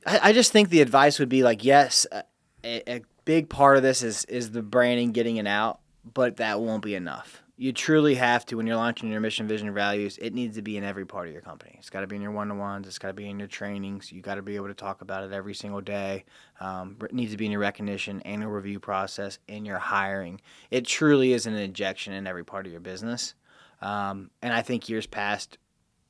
I just think the advice would be like, yes, a big part of this is the branding, getting it out, but that won't be enough. You truly have to, when you're launching your mission, vision, values, it needs to be in every part of your company. It's got to be in your one-to-ones. It's got to be in your trainings. You got to be able to talk about it every single day. It needs to be in your recognition, annual review process, in your hiring. It truly is an injection in every part of your business. And I think years past,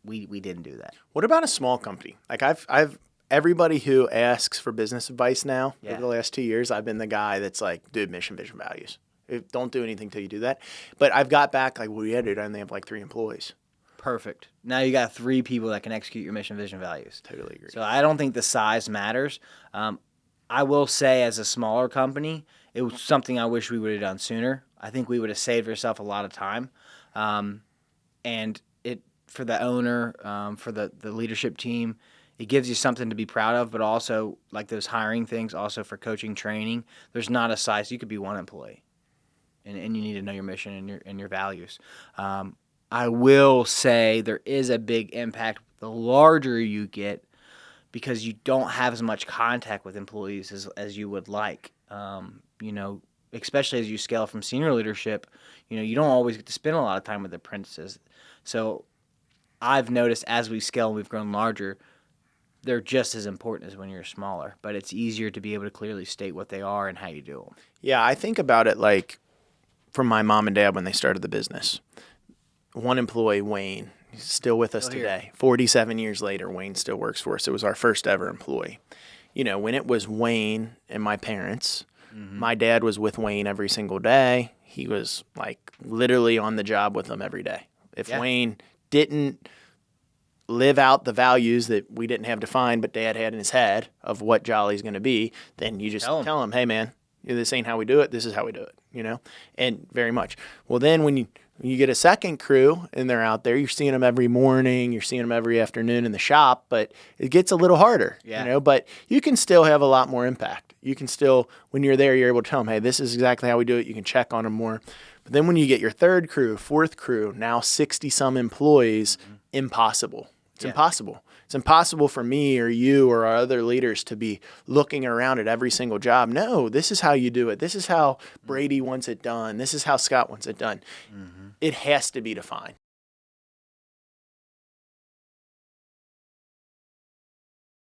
we didn't do that. What about a small company? Like I've everybody who asks for business advice now over the last 2 years, I've been the guy that's like, dude, mission, vision, values. Don't do anything till you do that. But I've got back like, well, yeah, dude, I only have like 3 employees. Perfect. Now you got 3 people that can execute your mission, vision, values. Totally agree. So I don't think the size matters. I will say, as a smaller company, it was something I wish we would have done sooner. I think we would have saved ourselves a lot of time. And it, for the owner, for the leadership team, it gives you something to be proud of, but also like those hiring things, also for coaching, training. There's not a size. You could be 1 employee, and you need to know your mission and your values. I will say there is a big impact the larger you get, because you don't have as much contact with employees as you would like. Especially as you scale from senior leadership, you don't always get to spend a lot of time with apprentices. So I've noticed as we scale and we've grown larger, they're just as important as when you're smaller, but it's easier to be able to clearly state what they are and how you do them. Yeah, I think about it like from my mom and dad when they started the business. 1 employee, Wayne, he's still with us today. 47 years later, Wayne still works for us. It was our first ever employee. When it was Wayne and my parents, my dad was with Wayne every single day. He was like literally on the job with them every day. If Wayne didn't live out the values that we didn't have defined, but Dad had in his head of what Jolly's going to be, then you just tell him, hey, man, this ain't how we do it. This is how we do it, and very much. Well, then when you get a second crew and they're out there, you're seeing them every morning, you're seeing them every afternoon in the shop, but it gets a little harder, but you can still have a lot more impact. You can still, when you're there, you're able to tell them, hey, this is exactly how we do it. You can check on them more. But then when you get your 3rd crew, 4th crew, now 60 some employees, impossible. It's impossible. It's impossible for me or you or our other leaders to be looking around at every single job. No, this is how you do it. This is how Brady wants it done. This is how Scott wants it done. It has to be defined.